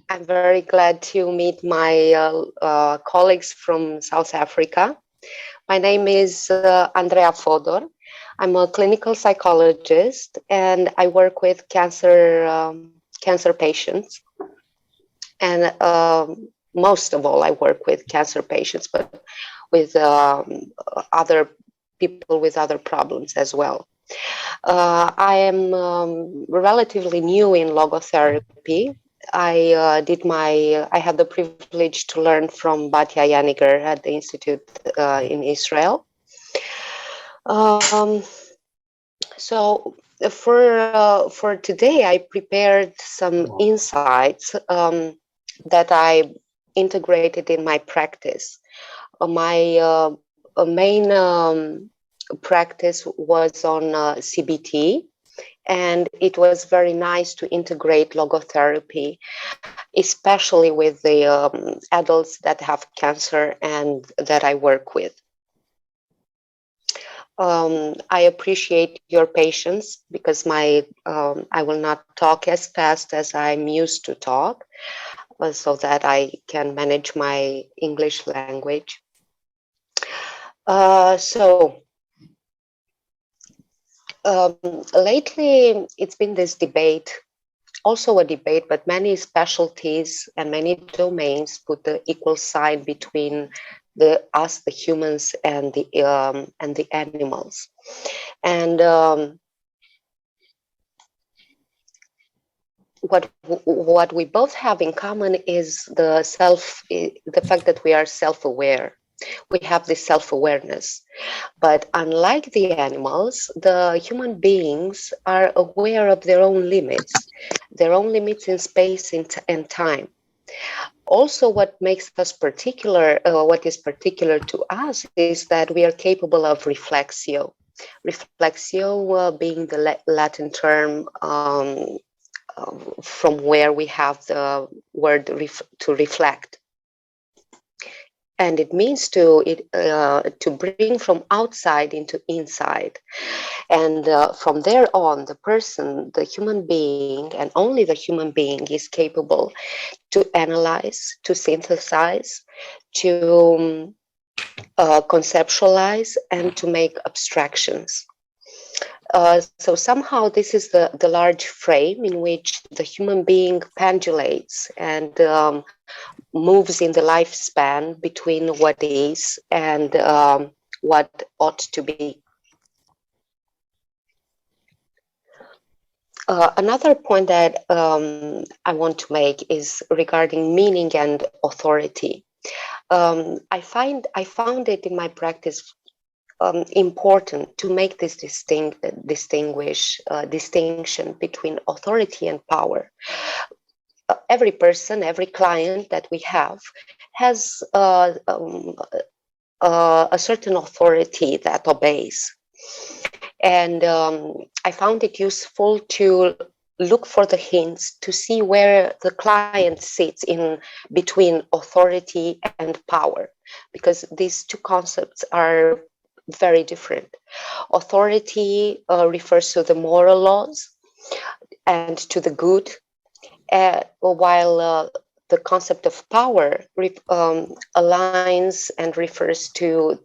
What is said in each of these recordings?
I'm very glad to meet my colleagues from South Africa. My name is Andreea Fordor. I'm a clinical psychologist and I work with cancer patients. And most of all, I work with cancer patients, but with other people with other problems as well. I am relatively new in logotherapy. I had the privilege to learn from Batya Yaniger at the Institute in Israel. So for today, I prepared some insights that I integrated in my practice. My main practice was on CBT, and it was very nice to integrate logotherapy, especially with the adults that have cancer and that I work with. I appreciate your patience because I will not talk as fast as I'm used to talk, so that I can manage my English language. Lately, it's been this debate, also a debate, but many specialties and many domains put the equal sign between us, the humans, and the animals. And what we both have in common is the fact that we are self-aware. We have this self-awareness. But unlike the animals, the human beings are aware of their own limits in space and time. Also, what makes us particular, what is particular to us, is that we are capable of reflexio. Reflexio being the Latin term from where we have the word to reflect. And it means to bring from outside into inside. And from there on, the person, the human being, and only the human being is capable to analyze, to synthesize, to conceptualize, and to make abstractions. So somehow this is the large frame in which the human being pendulates and moves in the lifespan between what is and what ought to be. Another point that I want to make is regarding meaning and authority. I found it in my practice important to make this distinction between authority and power. Every person, every client that we have has a certain authority that obeys. And I found it useful to look for the hints to see where the client sits in between authority and power, because these two concepts are very different. Authority refers to the moral laws and to the good, while the concept of power aligns and refers to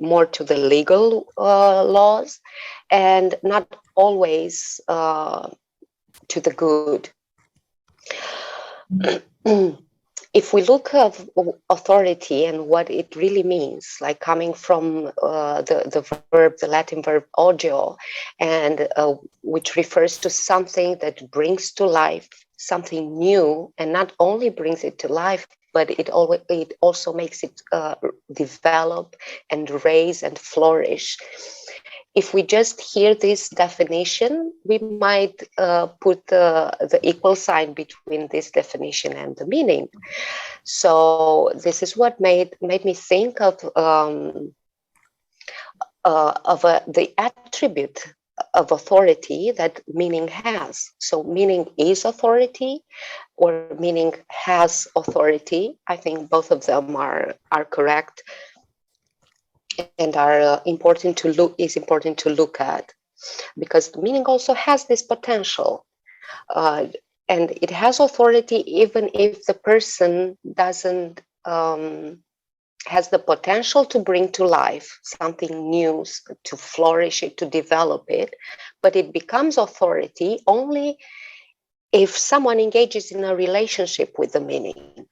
more to the legal laws, and not always to the good. If we look at authority and what it really means, like coming from the Latin verb ogio, and which refers to something that brings to life something new, and not only brings it to life, but it also makes it develop and raise and flourish. If we just hear this definition, we might put the equal sign between this definition and the meaning. So this is what made me think of the attribute of authority that meaning has. So meaning is authority, or meaning has authority. I think both of them are correct and are important to look at, because meaning also has this potential. And it has authority even if the person doesn't has the potential to bring to life something new, to flourish it, to develop it, but it becomes authority only if someone engages in a relationship with the meaning.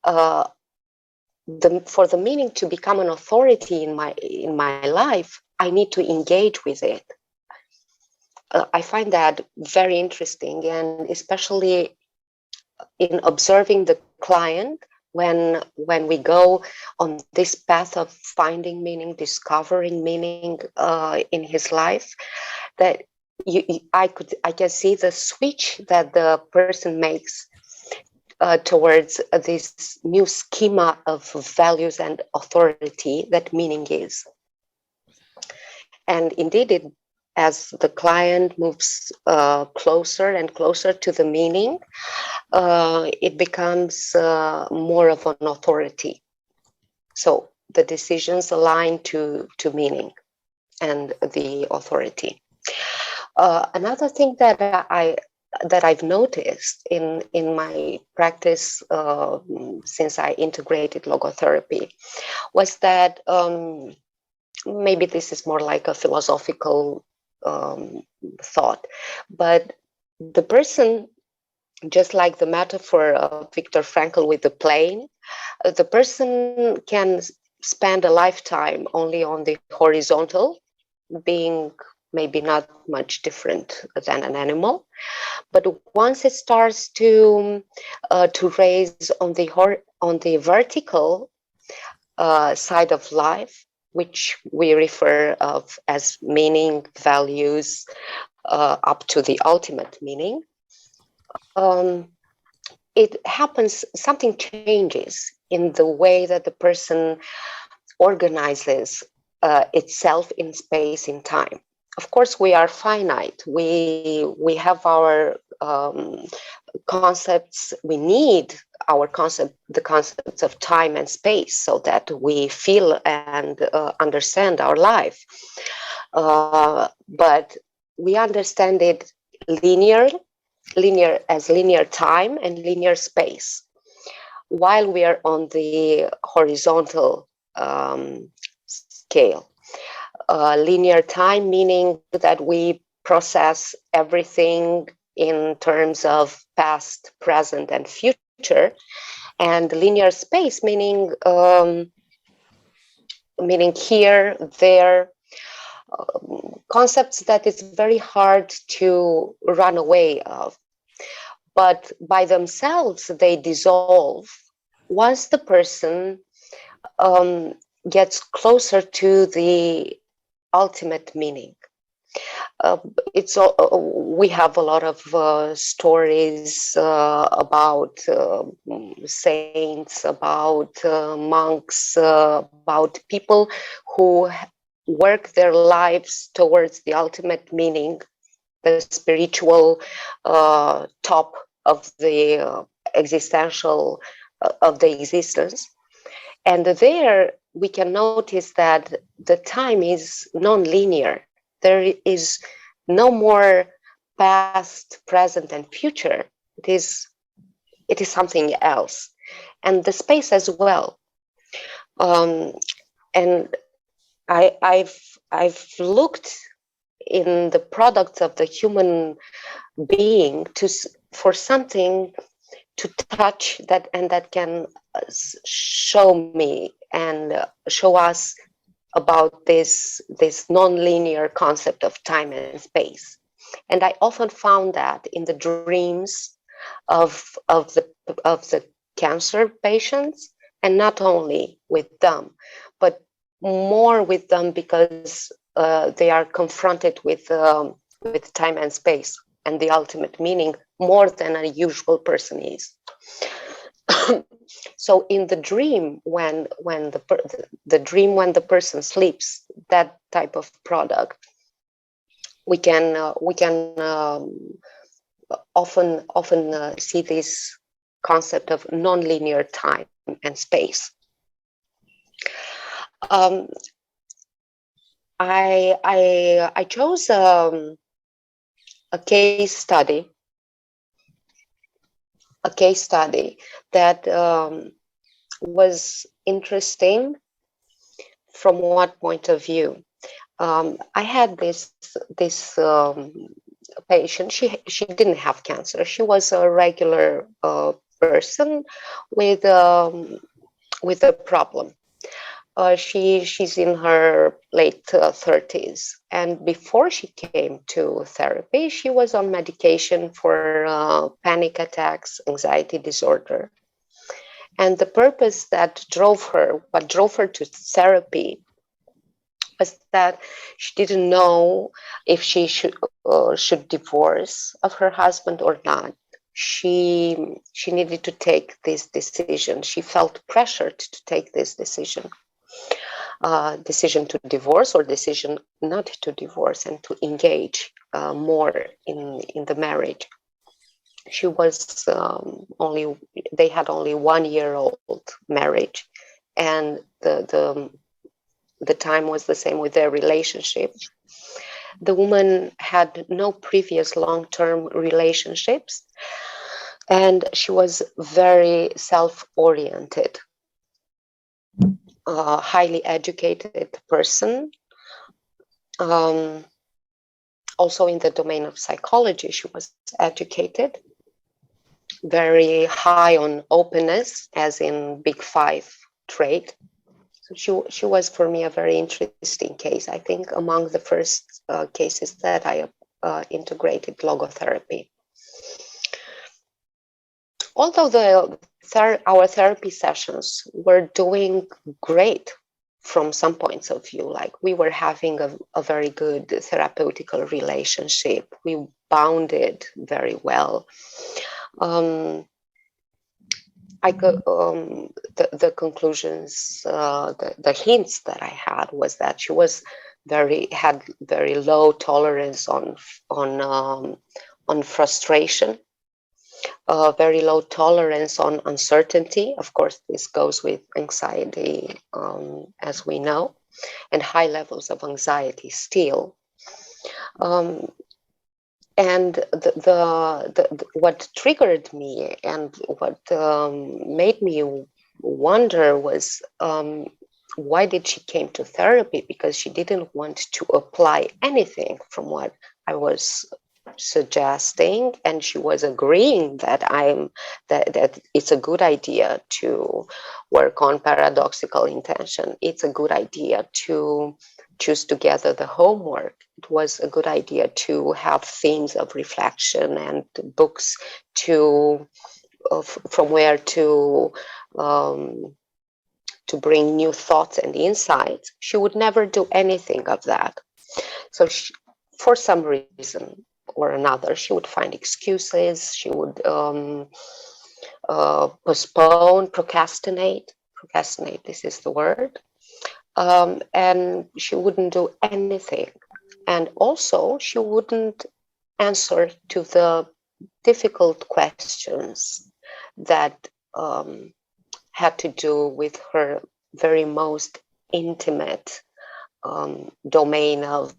Uh, for the meaning to become an authority in my life, I need to engage with it. I find that very interesting, and especially in observing the client when we go on this path of finding meaning, discovering meaning in his life, that I can see the switch that the person makes towards this new schema of values and authority that meaning is. And indeed, as the client moves closer and closer to the meaning, it becomes more of an authority. So the decisions align to meaning and the authority. Another thing that I've noticed in my practice since I integrated logotherapy was that maybe this is more like a philosophical thought, but the person, just like the metaphor of Viktor Frankl with the plane, the person can spend a lifetime only on the horizontal, being maybe not much different than an animal. But once it starts to raise on the vertical side of life, which we refer of as meaning, values, up to the ultimate meaning, it happens, something changes in the way that the person organizes itself in space, in time. Of course, we are finite. We have our concepts. We need the concepts of time and space, so that we feel and understand our life. But we understand it linear as linear time and linear space, while we are on the horizontal scale. Linear time meaning that we process everything in terms of past, present, and future, and linear space meaning here, there, concepts that it's very hard to run away of. But by themselves, they dissolve once the person gets closer to the ultimate meaning. We have a lot of stories about saints, about monks, about people who work their lives towards the ultimate meaning, the spiritual top of the existential of the existence. And there we can notice that the time is non-linear. There is no more past, present, and future. It is something else, and the space as well. And I've looked in the products of the human being for something to touch that, and that can show me and show us about this non-linear concept of time and space. And I often found that in the dreams of the cancer patients, and not only with them, but more with them, because they are confronted with time and space and the ultimate meaning more than a usual person is. So in the dream, when the person sleeps, that type of product, we can often see this concept of nonlinear time and space. I chose a case study a case study that was interesting. From what point of view? I had this patient. She didn't have cancer. She was a regular person with with a problem. She's in her late 30s, and before she came to therapy, she was on medication for panic attacks, anxiety disorder. And the purpose that what drove her to therapy, was that she didn't know if she should divorce of her husband or not. She needed to take this decision. She felt pressured to take this decision to divorce or decision not to divorce and to engage more in the marriage. She was only they had only 1 year old marriage, and the time was the same with their relationship. The woman had no previous long-term relationships, and she was very self-oriented, highly educated person. Um, Also in the domain of psychology, she was educated, very high on openness, as in Big Five trait. So she was for me a very interesting case. I think among the first cases that I integrated logotherapy. Although our therapy sessions were doing great from some points of view, like we were having a very good therapeutical relationship, we bounded very well. The conclusions, the hints that I had was that she was had very low tolerance on frustration, very low tolerance on uncertainty. Of course, this goes with anxiety, as we know, and high levels of anxiety still. And what triggered me and what made me wonder was, why did she came to therapy? Because she didn't want to apply anything from what I was suggesting, and she was agreeing that that it's a good idea to work on paradoxical intention. It's a good idea to choose together the homework. It was a good idea to have themes of reflection and books from where to bring new thoughts and insights. She would never do anything of that. So for some reason or another, she would find excuses. She would postpone, procrastinate. Procrastinate, this is the word. And she wouldn't do anything. And also, she wouldn't answer to the difficult questions that had to do with her very most intimate domain of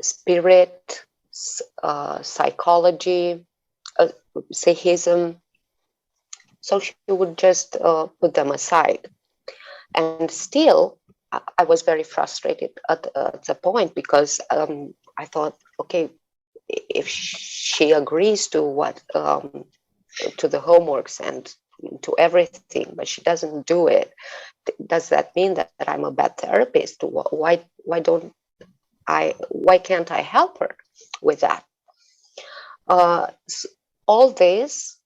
spirit, psychology, psychism. So she would just put them aside. And still, I was very frustrated at the point, because I thought, okay, if she agrees to to the homeworks and to everything, but she doesn't do it, does that mean that I'm a bad therapist? Why can't I help her with that? All this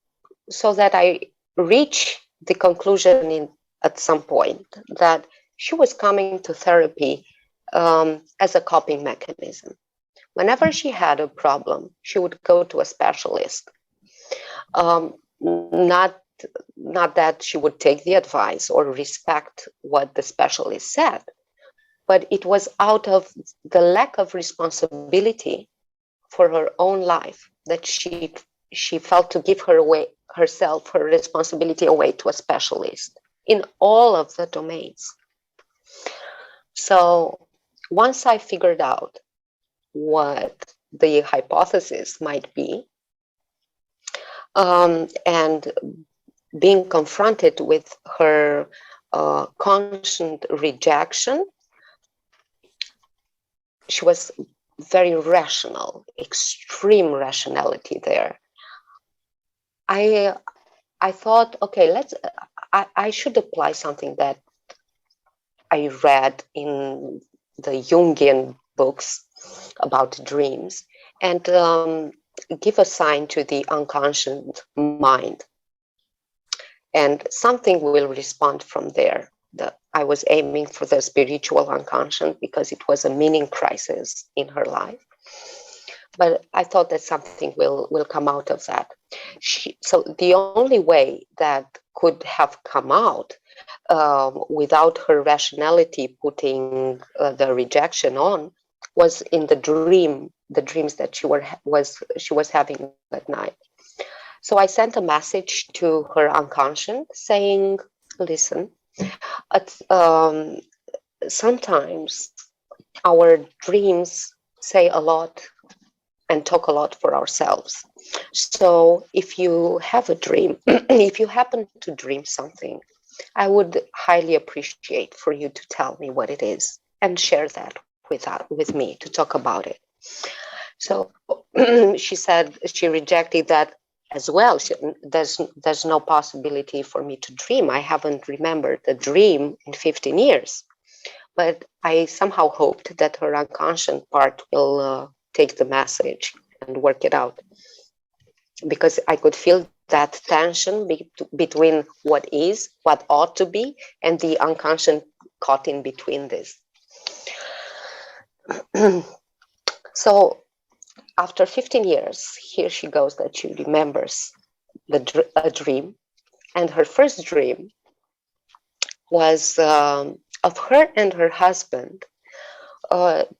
so that I reach the conclusion at some point that she was coming to therapy as a coping mechanism. Whenever she had a problem, she would go to a specialist. Not that she would take the advice or respect what the specialist said, but it was out of the lack of responsibility for her own life that she felt to give her responsibility away to a specialist in all of the domains. So once I figured out what the hypothesis might be, And being confronted with her constant rejection, she was very rational, extreme rationality there. I thought, okay, I should apply something that I read in the Jungian books about dreams, and give a sign to the unconscious mind, and something will respond from there. I was aiming for the spiritual unconscious because it was a meaning crisis in her life. But I thought that something will come out of that. So the only way that could have come out without her rationality putting the rejection on was in the dreams that she was having at night. So I sent a message to her unconscious saying, listen, sometimes our dreams say a lot and talk a lot for ourselves. So if you have a dream, if you happen to dream something, I would highly appreciate for you to tell me what it is and share that with me to talk about it. So she said she rejected that as well. There's no possibility for me to dream. I haven't remembered a dream in 15 years. But I somehow hoped that her unconscious part will take the message and work it out, because I could feel that tension between what ought to be, and the unconscious caught in between this. So after 15 years, here she goes that she remembers a dream, and her first dream was of her and her husband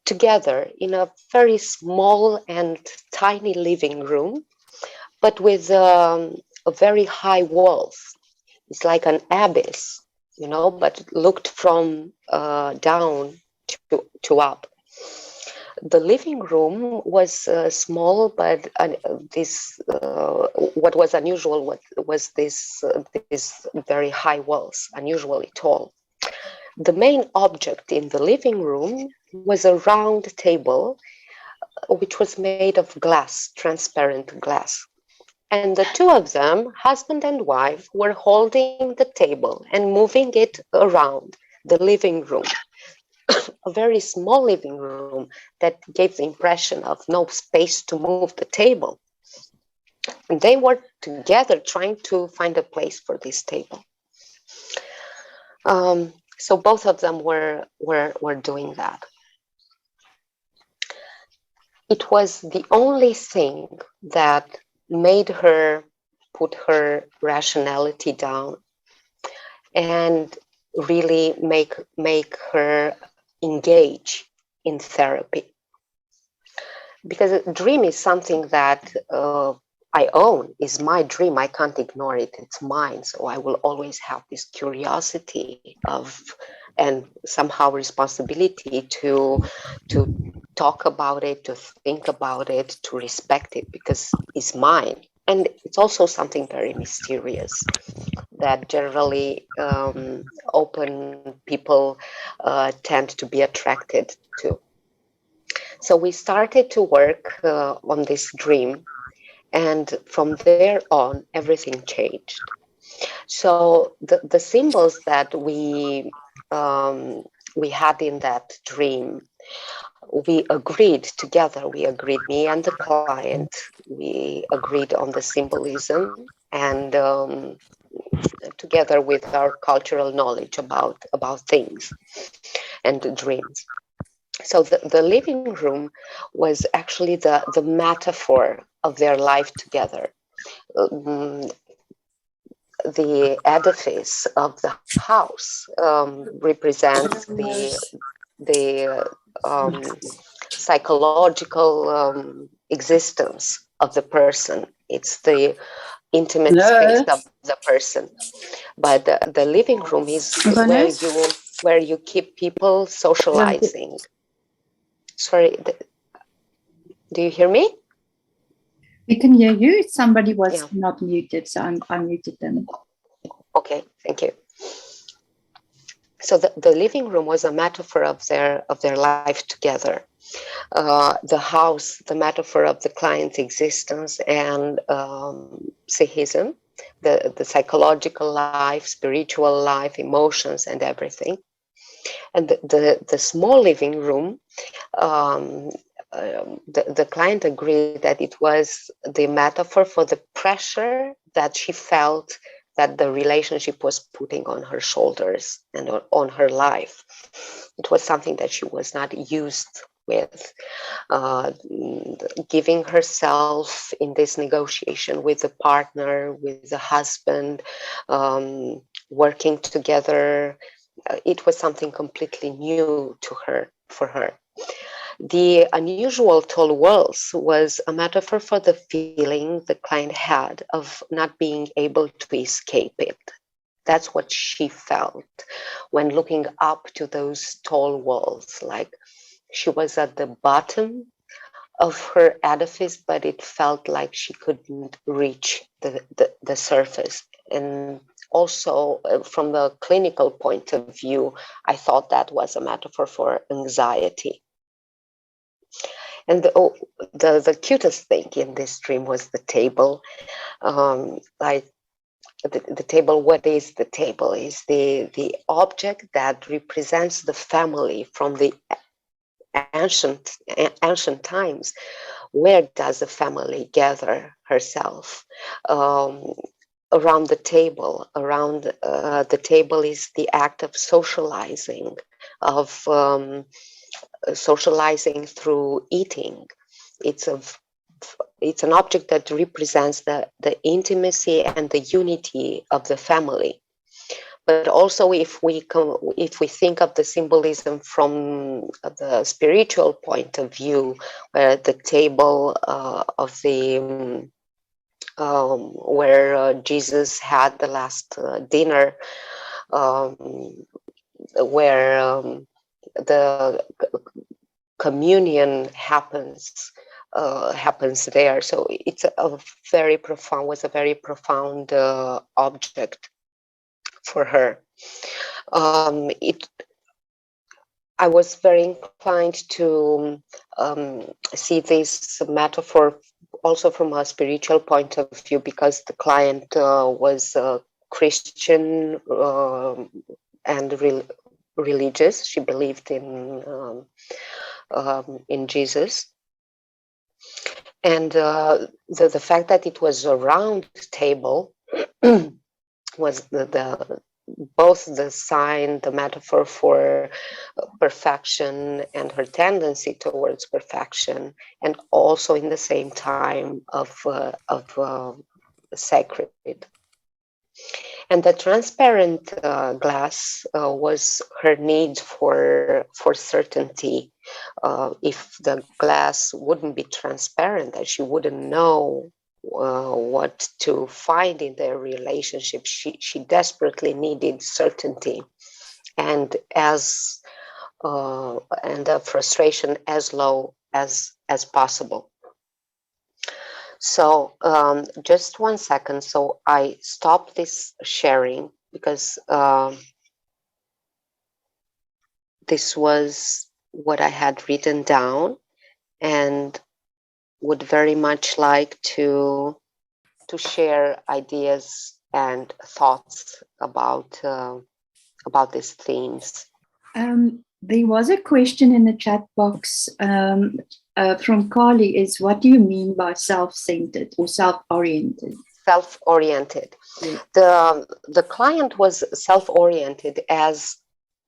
together in a very small and tiny living room, but with very high walls. It's like an abyss, but looked from down to up. The living room was small, but what was unusual was this very high walls, unusually tall. The main object in the living room was a round table, which was made of glass, transparent glass. And the two of them, husband and wife, were holding the table and moving it around the living room. A very small living room that gave the impression of no space to move the table. And they were together trying to find a place for this table. So both of them were doing that. It was the only thing that made her put her rationality down and really make her engage in therapy. Because a dream is something that I own, is my dream. I can't ignore it. It's mine. So I will always have this curiosity and somehow responsibility to talk about it, to think about it, to respect it, because it's mine. And it's also something very mysterious that generally open people tend to be attracted to. So we started to work on this dream, and from there on, everything changed. So the symbols that we had in that dream, we agreed together. We agreed, me and the client, we agreed on the symbolism, and together with our cultural knowledge about things and dreams. So the living room was actually the metaphor of their life together. The edifice of the house represents the psychological existence of the person. It's the intimate space of the person. But the living room is where you keep people socializing. Sorry, do you hear me? We can hear you. Somebody was Yeah. not muted, so I muted them. Okay, thank you. So the living room was a metaphor of their life together. The house, the metaphor of the client's existence and psychism, the psychological life, spiritual life, emotions, and everything. And the small living room, um, the client agreed that it was the metaphor for the pressure that she felt that the relationship was putting on her shoulders and on her life. It was something that she was not used with. Uh, Giving herself in this negotiation with the partner, with the husband, working together. It was something completely new to her, for her. The unusual tall walls was a metaphor for the feeling the client had of not being able to escape it. That's what she felt when looking up to those tall walls, like she was at the bottom of her edifice, but it felt like she couldn't reach the surface. And also, from the clinical point of view, I thought that was a metaphor for anxiety. And the cutest thing in this dream was the table. Like the table, what is the table? Is the object that represents the family from the ancient times. Where does the family gather herself? Um, Around the table. Around the table is the act of socializing, of socializing through eating. It's a it's an object that represents the intimacy and the unity of the family. But also, if we think of the symbolism from the spiritual point of view, where the table of the where Jesus had the last dinner, um, where the communion happens there. So it's a very profound, was a very profound object for her. It I was very inclined to see this metaphor also from a spiritual point of view, because the client was Christian and religious. She believed in Jesus, and the fact that it was a round table was the both the sign, the metaphor for perfection and her tendency towards perfection, and also in the same time of sacred. And the transparent glass was her need for certainty. If the glass wouldn't be transparent, that she wouldn't know what to find in their relationship. She desperately needed certainty, and the frustration as low as possible. So just 1 second. So I stopped this sharing because this was what I had written down, and would very much like to share ideas and thoughts about these themes. There was a question in the chat box from Carly, is what do you mean by self-centered or self-oriented? Self-oriented. Yeah. The client was self-oriented as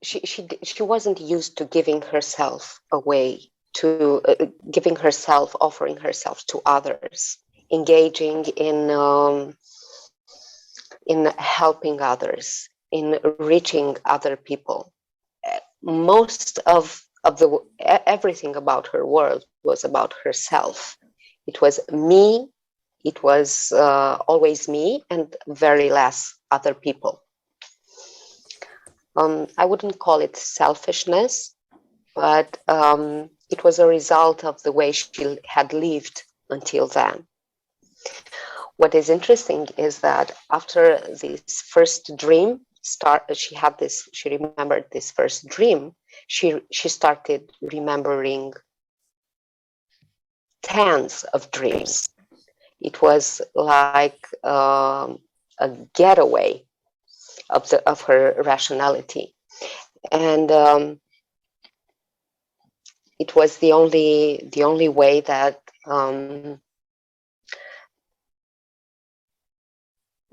she wasn't used to giving herself away, to giving herself, offering herself to others, engaging in helping others, in reaching other people. Most of the everything about her world was about herself. It was me. It was always me, and very less other people. I wouldn't call it selfishness, but it was a result of the way she had lived until then. What is interesting is that after this first dream she remembered this first dream, she started remembering tens of dreams. It was like a getaway of her rationality, and it was the only way that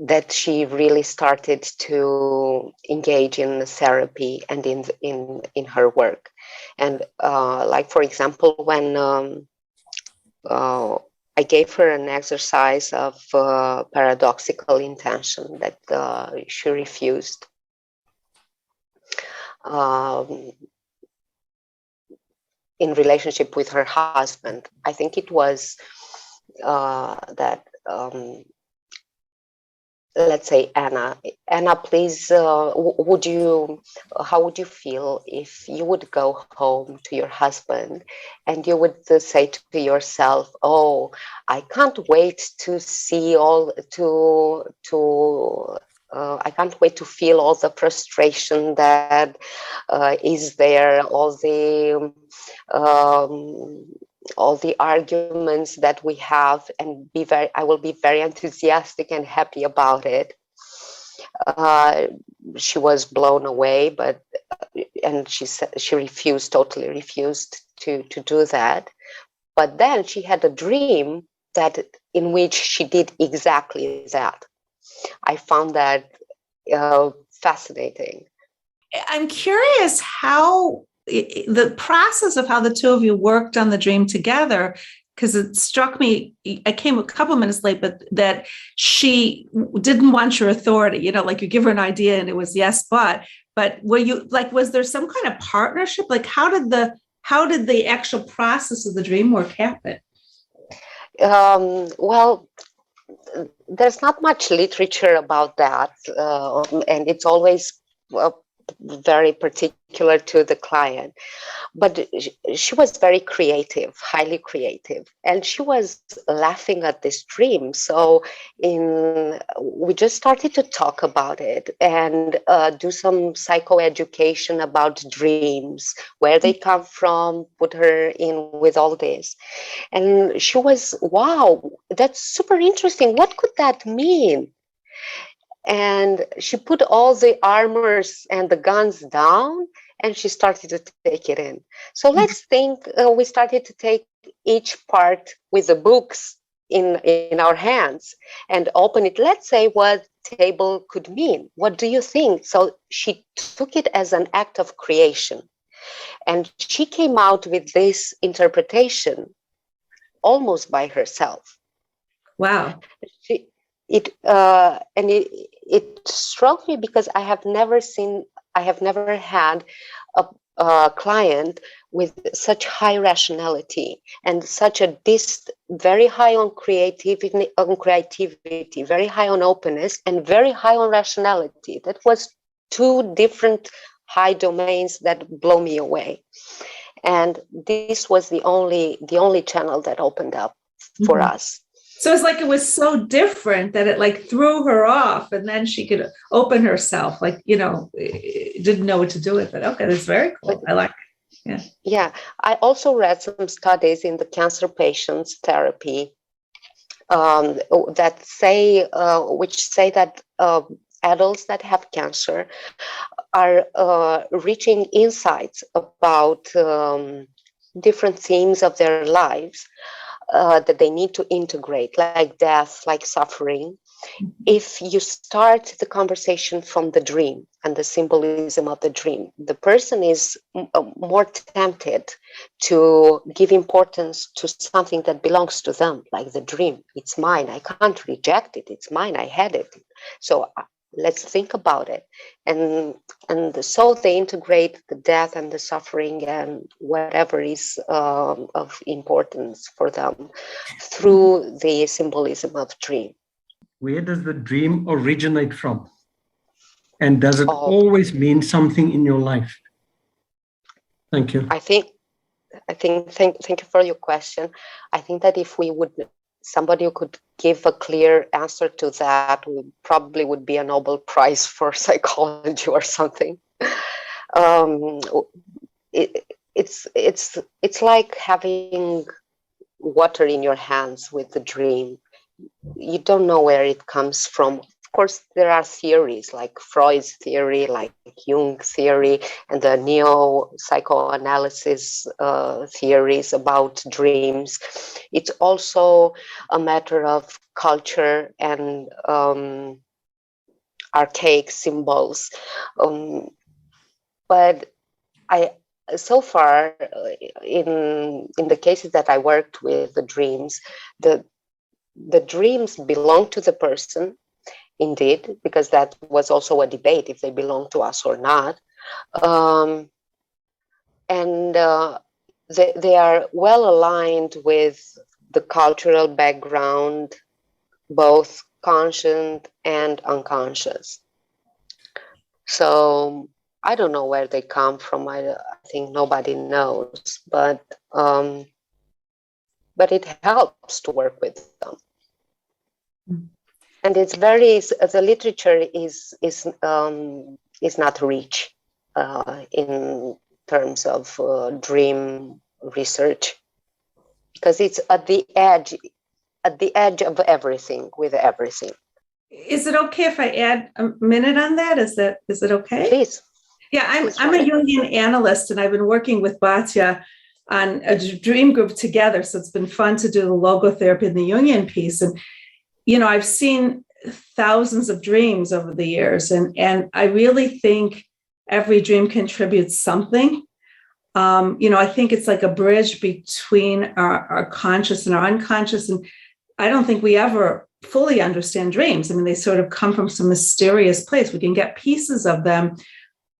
that she really started to engage in therapy and in her work. And like, for example, when I gave her an exercise of paradoxical intention that she refused. In relationship with her husband, I think it was that let's say, Anna, please, how would you feel if you would go home to your husband and you would say to yourself, oh, I can't wait to see I can't wait to feel all the frustration that is there, all the arguments that we have, and I will be very enthusiastic and happy about it. She was blown away, and she said she totally refused to do that. But then she had a dream in which she did exactly that. I found that fascinating. I'm curious how the process of how the two of you worked on the dream together, because it struck me, I came a couple of minutes late, but that she didn't want your authority, like you give her an idea and it was yes, but were you like, was there some kind of partnership? Like how did the actual process of the dream work happen? Well, there's not much literature about that, and it's always very particular to the client. But she was very creative, highly creative, and she was laughing at this dream. So we just started to talk about it and do some psychoeducation about dreams, where they come from, put her in with all this. And she was, wow, that's super interesting. What could that mean? And she put all the armors and the guns down and she started to take it in. So let's think, we started to take each part with the books in our hands and open it. Let's say what table could mean. What do you think? So she took it as an act of creation. And she came out with this interpretation almost by herself. Wow. It struck me because I have never had a client with such high rationality and such a very high on creativity, very high on openness, and very high on rationality. That was two different high domains that blow me away. And this was the only channel that opened up for us. So it's like it was so different that it like threw her off, and then she could open herself, like, didn't know what to do with it. Okay, that's very cool. I like it. Yeah. I also read some studies in the cancer patients therapy which say that adults that have cancer are reaching insights about different themes of their lives that they need to integrate, like death, like suffering. If you start the conversation from the dream and the symbolism of the dream, the person is more tempted to give importance to something that belongs to them, like the dream. It's mine. I can't reject it. It's mine. I had it. So let's think about it. And so they integrate the death and the suffering and whatever is of importance for them through the symbolism of dream. Where does the dream originate from? And does it always mean something in your life? Thank you. Thank you for your question. I think that if somebody who could give a clear answer to that probably would be a Nobel Prize for psychology or something. It's like having water in your hands with the dream. You don't know where it comes from. Of course, there are theories like Freud's theory, like Jung's theory, and the neo-psychoanalysis theories about dreams. It's also a matter of culture and archaic symbols. But so far, in the cases that I worked with the dreams, the dreams belong to the person, indeed, because that was also a debate if they belong to us or not. And they are well aligned with the cultural background, both conscious and unconscious. So I don't know where they come from. I think nobody knows, but it helps to work with them. And it's the literature is not rich in terms of dream research, because it's at the edge of everything with everything. Is it okay if I add a minute on that? Is it okay? Please. Yeah, I'm a Jungian analyst, and I've been working with Batya on a dream group together. So it's been fun to do the logotherapy and the Jungian piece. And, I've seen thousands of dreams over the years, and I really think every dream contributes something. I think it's like a bridge between our conscious and our unconscious. And I don't think we ever fully understand dreams. I mean, they sort of come from some mysterious place. We can get pieces of them.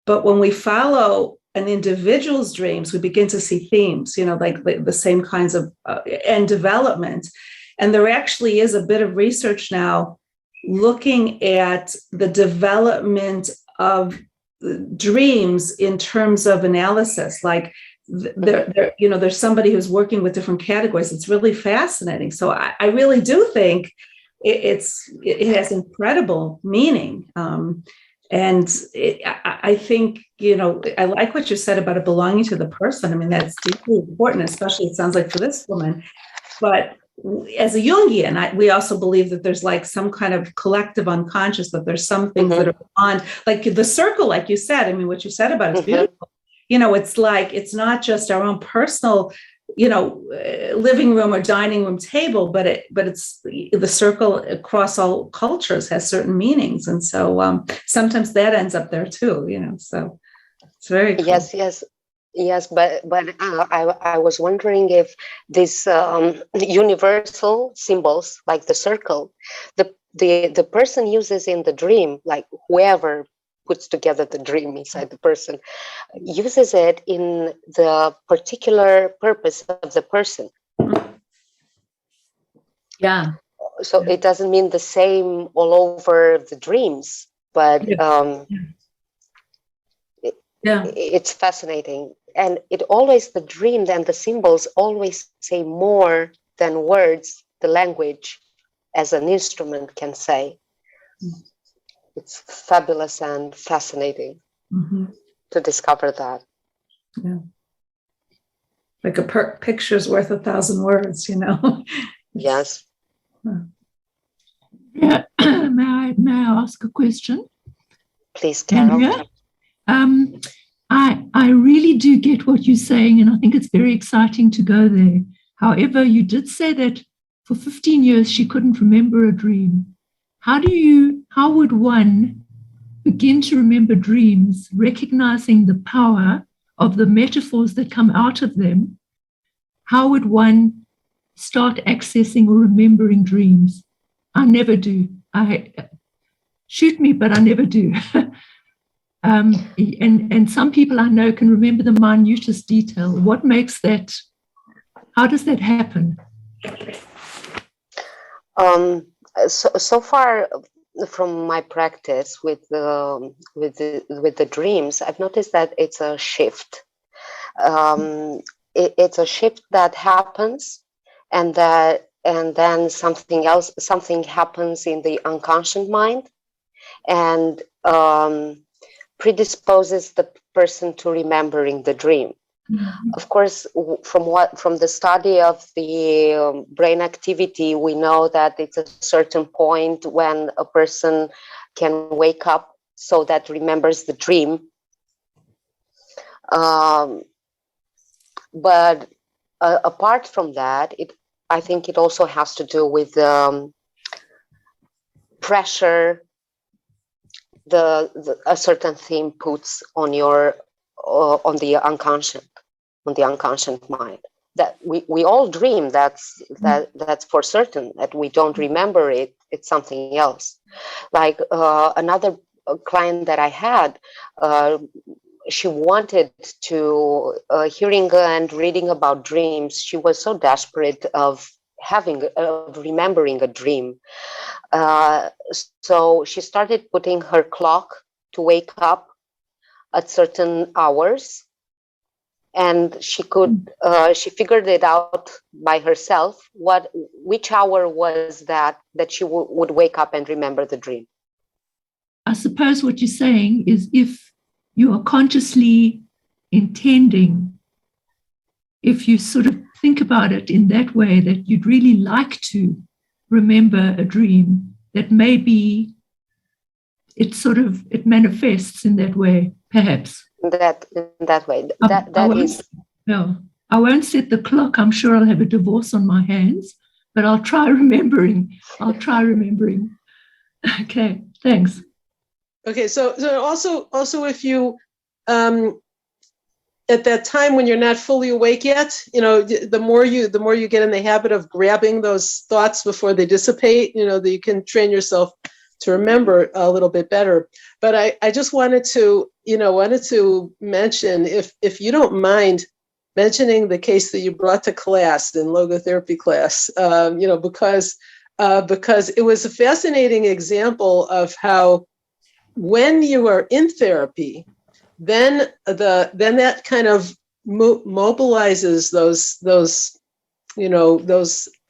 But when we follow an individual's dreams, we begin to see themes, like the same kinds of and development. And there actually is a bit of research now looking at the development of dreams in terms of analysis. Like there's somebody who's working with different categories. It's really fascinating. So I really do think it has incredible meaning. And I think, I like what you said about it belonging to the person. I mean, that's deeply important, especially it sounds like for this woman. But as a Jungian, we also believe that there's like some kind of collective unconscious, that there's some things that are on, like the circle, like you said. I mean, what you said about it's beautiful. It's like, it's not just our own personal, living room or dining room table, but it's the circle across all cultures has certain meanings. And so sometimes that ends up there too, so it's very cool. Yes, but I was wondering if these universal symbols, like the circle, the person uses in the dream, like whoever puts together the dream inside the person, uses it in the particular purpose of the person. Yeah. So it doesn't mean the same all over the dreams, but it's fascinating. And the dream and the symbols always say more than words, the language as an instrument can say. It's fabulous and fascinating to discover that. Yeah. Like a picture's worth 1,000 words, Yes. Yeah. May I ask a question? Please, Carol. Andreea? I really do get what you're saying, and I think it's very exciting to go there. However, you did say that for 15 years she couldn't remember a dream. How would one begin to remember dreams, recognizing the power of the metaphors that come out of them? How would one start accessing or remembering dreams? I never do. Shoot me, but I never do. And some people I know can remember the minutest detail. What makes that? How does that happen? So far from my practice with the dreams, I've noticed that it's a shift. It's a shift that happens, and and then something happens in the unconscious mind, and predisposes the person to remembering the dream. Mhm. Of course, from the study of the brain activity, we know that it's a certain point when a person can wake up so that remembers the dream. But apart from that, I think it also has to do with pressure a certain theme puts on your on the unconscious mind. That we all dream. That's for certain. That we don't remember it. It's something else. Like another client that I had, she wanted to hearing and reading about dreams. She was so desperate of remembering a dream. So she started putting her clock to wake up at certain hours, and she figured it out by herself which hour was that she would wake up and remember the dream. I suppose what you're saying is, if you are consciously intending, if you sort of think about it in that way, that you'd really like to remember a dream, that maybe it manifests in that way, perhaps. In that way. I won't set the clock. I'm sure I'll have a divorce on my hands, but I'll try remembering. Okay, thanks. Okay, so also if you at that time when you're not fully awake yet, the more you get in the habit of grabbing those thoughts before they dissipate, that you can train yourself to remember a little bit better. But I just wanted to mention, if you don't mind mentioning the case that you brought to class in logotherapy class, because it was a fascinating example of how, when you are in therapy, then that kind of mobilizes those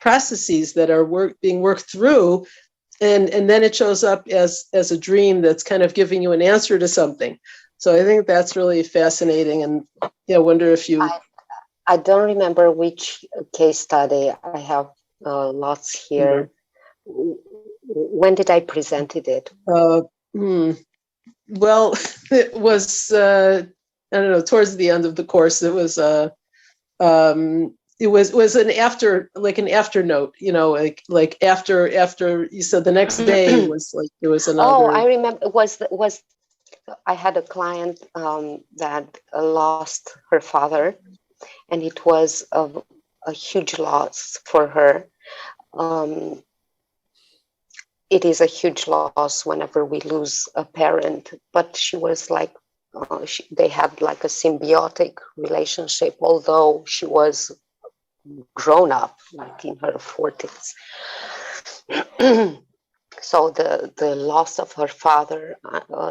processes that are being worked through, and then it shows up as a dream that's kind of giving you an answer to something. So I think that's really fascinating, and I wonder if you. I don't remember which case study. I have lots here. Mm-hmm. When did I presented it? Well, it was I don't know, towards the end of the course. It was was an after note, like after you said the next day was like there was another. Oh, I remember. Was I had a client that lost her father, and it was a huge loss for her. It is a huge loss whenever we lose a parent, but she was like, they had like a symbiotic relationship, although she was grown up, like in her 40s. So the loss of her father,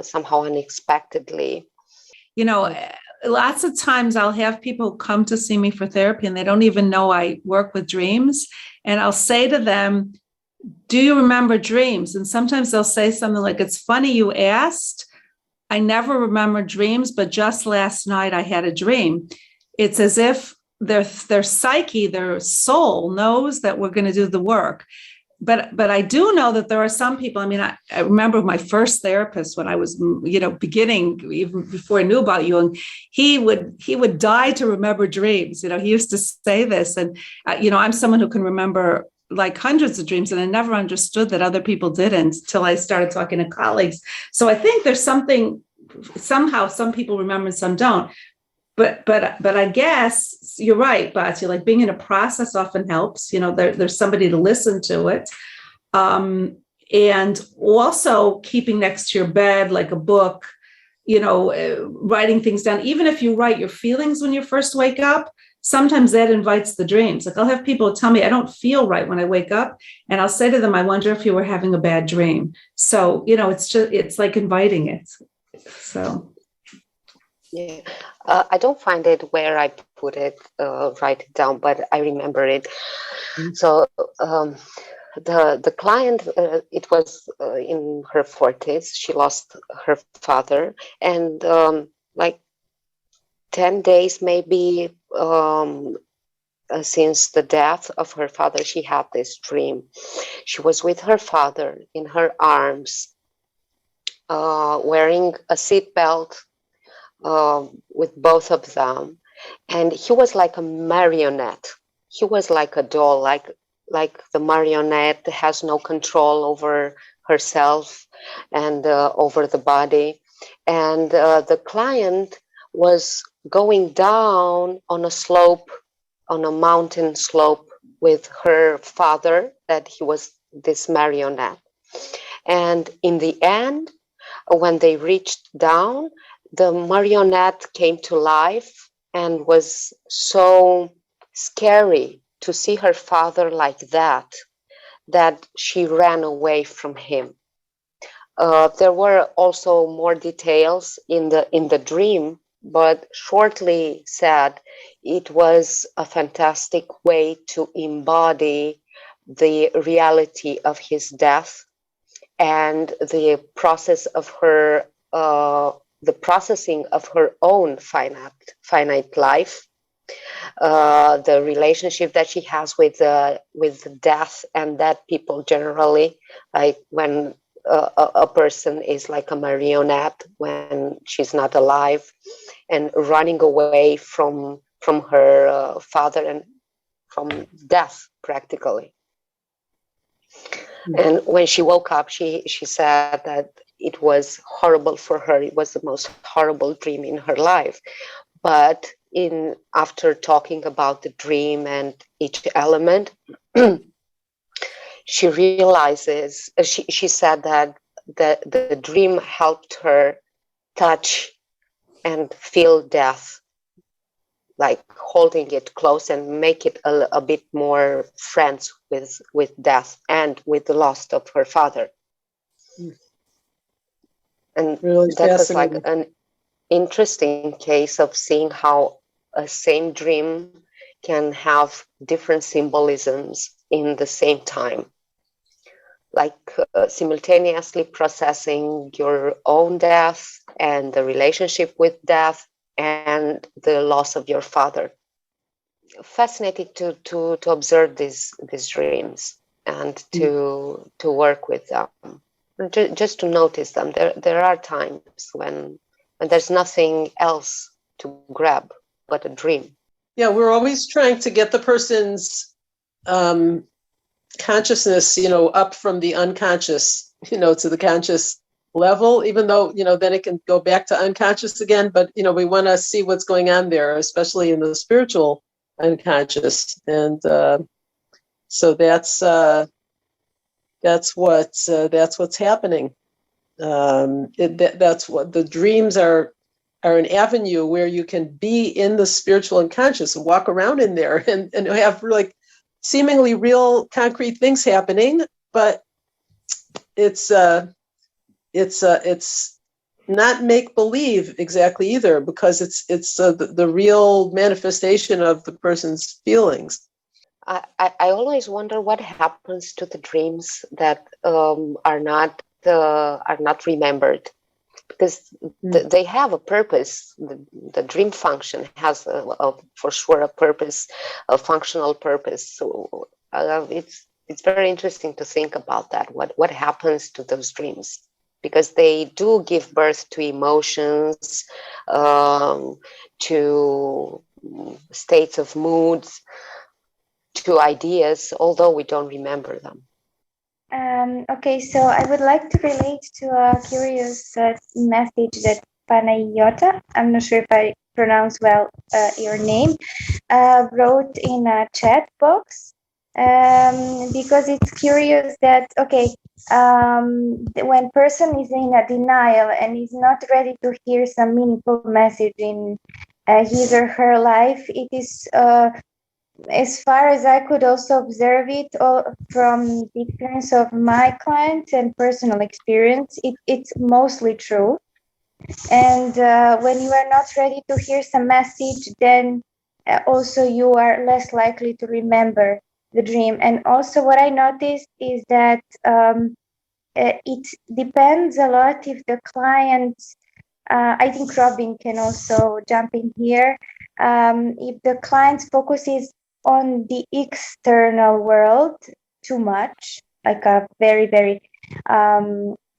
somehow unexpectedly. Lots of times I'll have people come to see me for therapy and they don't even know I work with dreams. And I'll say to them, do you remember dreams? And sometimes they'll say something like, it's funny you asked. I never remember dreams, but just last night I had a dream. It's as if their psyche, their soul knows that we're going to do the work. But I do know that there are some people. I mean, I remember my first therapist when I was, beginning, even before I knew about you, and he would die to remember dreams. He used to say this, and I'm someone who can remember like hundreds of dreams, and I never understood that other people didn't until I started talking to colleagues. So I think there's something, somehow some people remember and some don't. But I guess you're right, Batya, like being in a process often helps. There's somebody to listen to it. And also keeping next to your bed, like a book, writing things down. Even if you write your feelings when you first wake up, sometimes that invites the dreams. Like I'll have people tell me, I don't feel right when I wake up. And I'll say to them, I wonder if you were having a bad dream. So, it's like inviting it. So. Yeah, I don't find it where I put it, write it down, but I remember it. So the client, it was in her 40s. She lost her father, and like 10 days maybe since the death of her father, she had this dream. She was with her father in her arms, wearing a seatbelt with both of them, and he was like a marionette. He was like a doll, like the marionette has no control over herself and over the body. And the client was going down on a slope, on a mountain slope, with her father, that he was this marionette. And in the end, when they reached down, the marionette came to life and was so scary to see her father like that, that she ran away from him. There were also more details in the dream, but shortly said, it was a fantastic way to embody the reality of his death and the process of her, the processing of her own finite life, the relationship that she has with death and dead people generally, like when a person is like a marionette when she's not alive, and running away from her father and from death practically. And when she woke up, she said that it was horrible for her. It was the most horrible dream in her life. But after talking about the dream and each element, she realizes, she said that the dream helped her touch and feel death, like holding it close and make it a bit more friends with death and with the loss of her father. And Really that was like fascinating. an interesting case of seeing how a same dream can have different symbolisms in the same time, like simultaneously processing your own death and the relationship with death and the loss of your father. Fascinating to observe these dreams and to work with them, just to notice them. There are times when there's nothing else to grab but a dream. Yeah, we're always trying to get the person's consciousness, up from the unconscious, to the conscious level, even though, then it can go back to unconscious again. But, we want to see what's going on there, especially in the spiritual unconscious. And so that's what's happening. That's what the dreams are an avenue where you can be in the spiritual unconscious and walk around in there and have like seemingly real concrete things happening, but it's not make believe exactly either, because it's the real manifestation of the person's feelings. I always wonder what happens to the dreams that are not remembered, because they have a purpose. The dream function has for sure a purpose, a functional purpose. So it's very interesting to think about that. What happens to those dreams? Because they do give birth to emotions, to states of moods, to ideas, although we don't remember them. Okay, so I would like to relate to a curious message that Panayota, I'm not sure if I pronounce well your name, wrote in a chat box, because it's curious that, okay, when person is in a denial and is not ready to hear some meaningful message in his or her life, it is as far as I could also observe it from the experience of my clients and personal experience, it's mostly true. And when you are not ready to hear some message, then also you are less likely to remember the dream. And also what I noticed is that it depends a lot if the client, I think Robin can also jump in here, if the client's focus is on the external world too much, like a very, very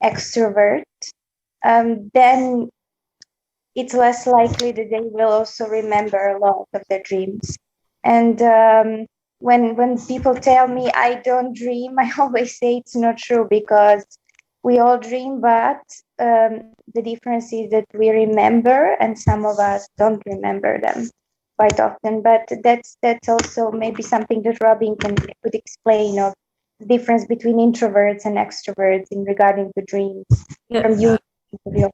extrovert, then it's less likely that they will also remember a lot of their dreams. And when people tell me I don't dream, I always say it's not true, because we all dream, but the difference is that we remember, and some of us don't remember them quite often. But that's also maybe something that Robin could explain, of the difference between introverts and extroverts in regarding to dreams. Yeah. From you.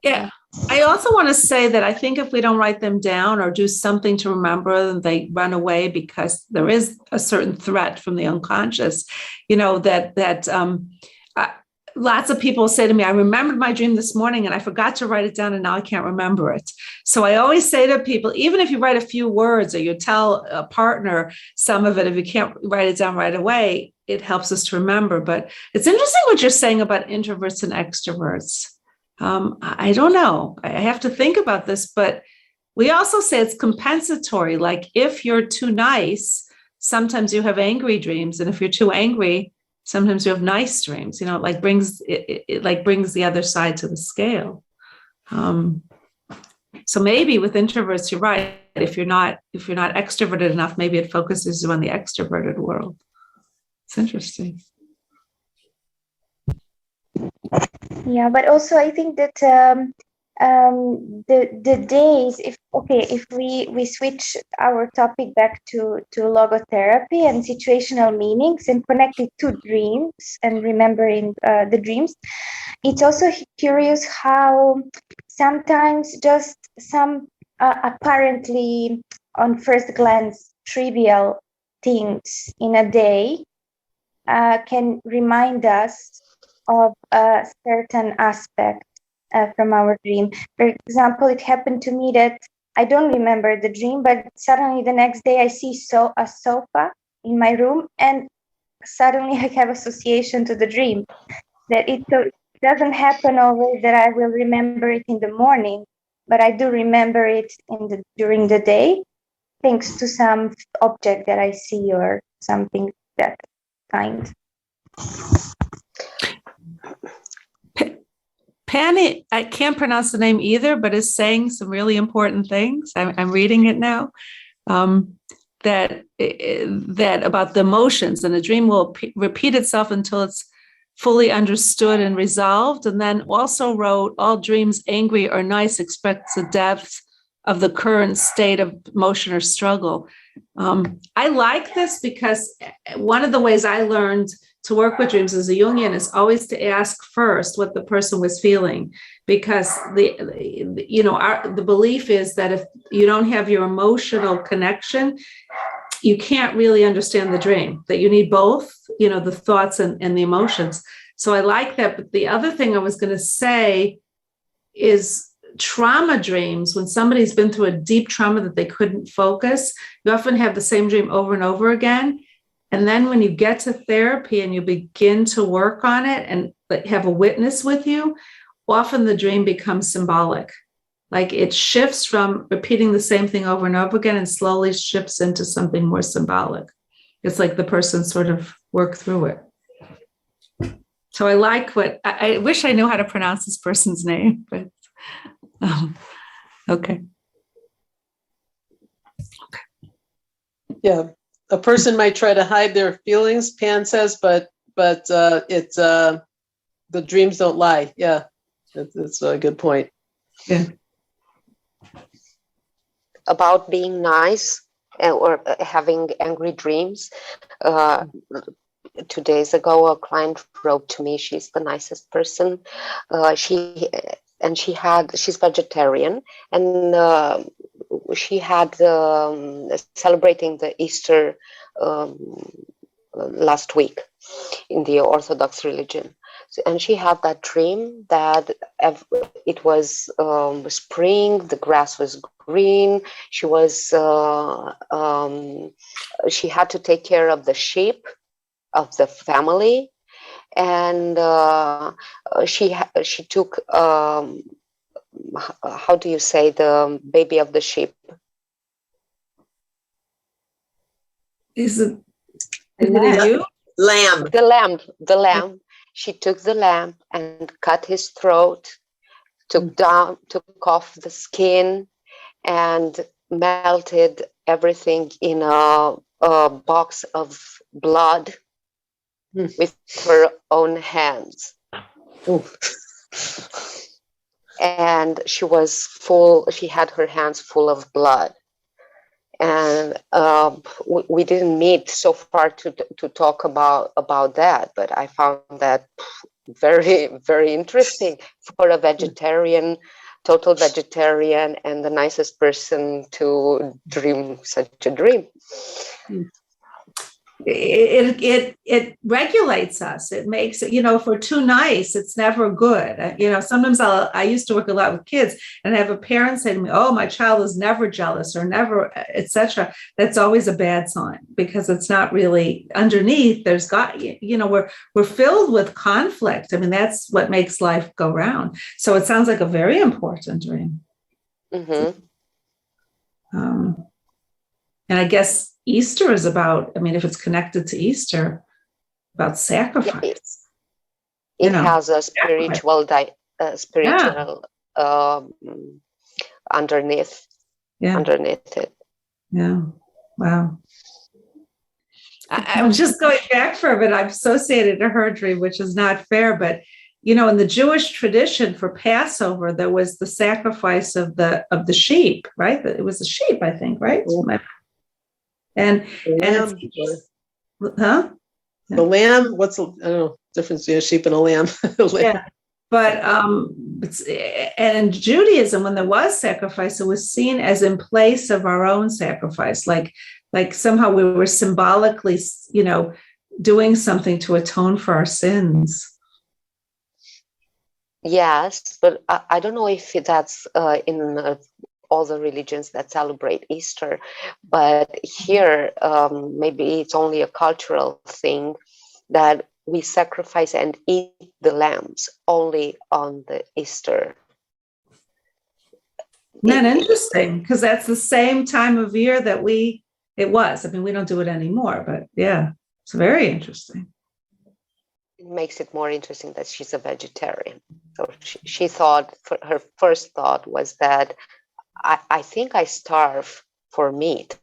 Yeah. I also want to say that I think if we don't write them down or do something to remember them, they run away, because there is a certain threat from the unconscious, lots of people say to me, I remembered my dream this morning and I forgot to write it down and now I can't remember it. So I always say to people, even if you write a few words or you tell a partner some of it, if you can't write it down right away, it helps us to remember. But it's interesting what you're saying about introverts and extroverts. I don't know. I have to think about this, but we also say it's compensatory. Like if you're too nice, sometimes you have angry dreams. And if you're too angry, sometimes you have nice dreams. It like brings the other side to the scale. So maybe with introverts, you're right. If you're not extroverted enough, maybe it focuses you on the extroverted world. It's interesting. Yeah, but also I think that the days, if we switch our topic back to logotherapy and situational meanings and connect it to dreams and remembering the dreams, it's also curious how sometimes just some apparently on first glance trivial things in a day can remind us of a certain aspect from our dream. For example, it happened to me that I don't remember the dream, but suddenly the next day I see a sofa in my room, and suddenly I have association to the dream. That it doesn't happen always that I will remember it in the morning, but I do remember it during the day, thanks to some object that I see or something that kind. Penny, I can't pronounce the name either, but is saying some really important things. I'm reading it now. That about the emotions, and the dream will repeat itself until it's fully understood and resolved. And then also wrote, all dreams, angry or nice, express the depth of the current state of emotion or struggle. I like this because one of the ways I learned to work with dreams as a Jungian is always to ask first what the person was feeling, because the belief is that if you don't have your emotional connection, you can't really understand the dream, that you need both, the thoughts and the emotions. So I like that. But the other thing I was going to say is trauma dreams, when somebody's been through a deep trauma that they couldn't focus, you often have the same dream over and over again. And then when you get to therapy and you begin to work on it and have a witness with you, often the dream becomes symbolic. Like it shifts from repeating the same thing over and over again and slowly shifts into something more symbolic. It's like the person sort of worked through it. So I like I wish I knew how to pronounce this person's name, but okay. Yeah, a person might try to hide their feelings, Pan says, but it's the dreams don't lie. Yeah, that's a good point. Yeah. About being nice or having angry dreams. 2 days ago, a client wrote to me. She's the nicest person. She's vegetarian, and she had celebrating the Easter last week in the Orthodox religion. And she had that dream that it was spring, the grass was green. She had to take care of the sheep of the family, and she took how do you say the baby of the sheep? Is it you? Lamb. The lamb. She took the lamb and cut his throat, took off the skin, and melted everything in a box of blood with her own hands. And she had her hands full of blood. And we didn't meet so far to talk about that, but I found that very, very interesting for a vegetarian, total vegetarian, and the nicest person to dream such a dream. It regulates us. It makes it, if we're too nice, it's never good. Sometimes I used to work a lot with kids and have a parent say to me, "Oh, my child is never jealous or never, etc." That's always a bad sign, because it's not really underneath. There's we're filled with conflict. I mean, that's what makes life go round. So it sounds like a very important dream. Mm-hmm. And I guess Easter is about, if it's connected to Easter, about sacrifice. It has a spiritual underneath it. Yeah. Wow. I'm just going back for a bit. I'm associated to her dream, which is not fair, but in the Jewish tradition for Passover, there was the sacrifice of the sheep, right? It was the sheep, I think, right? And the lamb. What's the difference between a sheep and a lamb? Yeah, but and in Judaism, when there was sacrifice, it was seen as in place of our own sacrifice, like somehow we were symbolically, doing something to atone for our sins. Yes, but I don't know if that's in all the religions that celebrate Easter, but here maybe it's only a cultural thing that we sacrifice and eat the lambs only on the Easter. Isn't that interesting? Because that's the same time of year that it was. We don't do it anymore, but yeah, it's very interesting. It makes it more interesting that she's a vegetarian. So she thought, her first thought was that I think I starve for meat.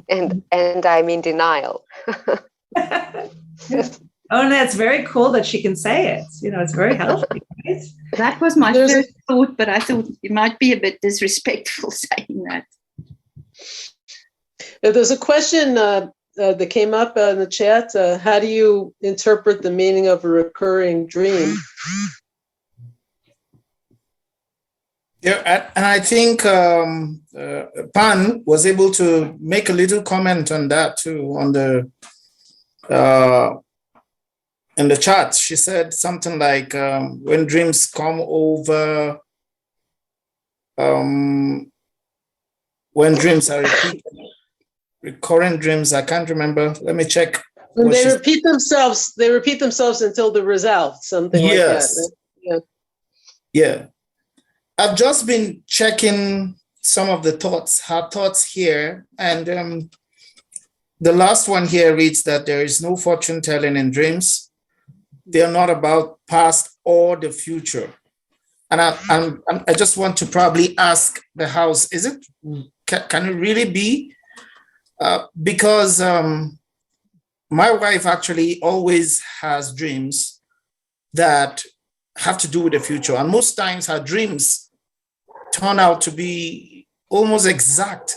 and I'm in denial. Oh, and that's very cool that she can say it. It's very healthy, right? That was my first thought, but I thought it might be a bit disrespectful saying that. There's a question that came up in the chat. How do you interpret the meaning of a recurring dream? Yeah, and I think Pan was able to make a little comment on that too on the in the chat. She said something like when dreams come over, when dreams are recurrent dreams. I can't remember. Let me check. They repeat themselves. They repeat themselves until the result. Something like that. Yeah. I've just been checking some of the her thoughts here, and the last one here reads that there is no fortune telling in dreams. They are not about past or the future. And I just want to probably ask the house: can it really be? Because my wife actually always has dreams that have to do with the future, and most times her dreams turn out to be almost exact.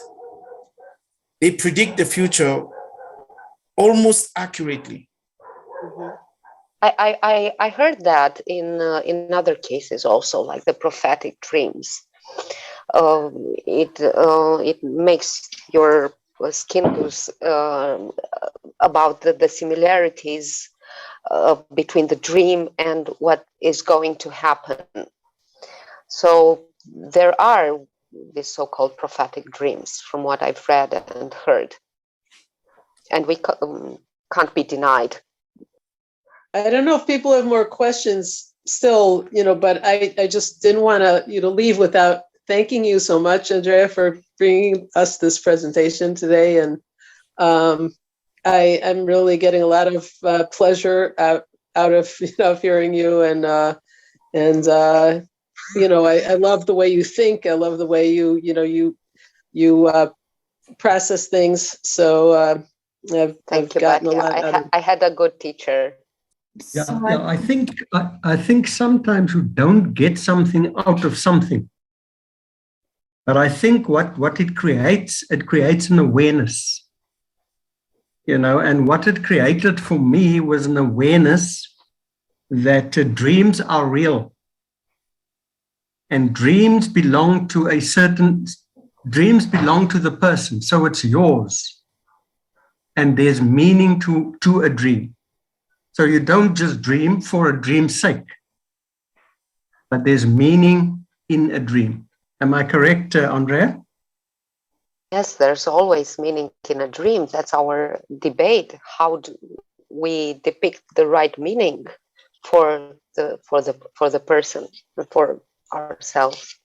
They predict the future almost accurately. Mm-hmm. I heard that in other cases also, like the prophetic dreams. It makes your skin loose about the similarities between the dream and what is going to happen. So there are these so-called prophetic dreams, from what I've read and heard, and we can't be denied. I don't know if people have more questions still, but I just didn't want to, leave without thanking you so much, Andreea, for bringing us this presentation today. And I'm really getting a lot of pleasure out of hearing you, and I love the way you think. I love the way you process things. So I've gotten a lot out of. I had a good teacher. Yeah, I think sometimes you don't get something out of something, but I think what it creates an awareness, and what it created for me was an awareness that dreams are real, and dreams belong to the person, so it's yours, and there's meaning to a dream. So you don't just dream for a dream's sake, but there's meaning in a dream. Am I correct, Andreea? Yes, there's always meaning in a dream. That's our debate. How do we depict the right meaning for the person, for ourselves?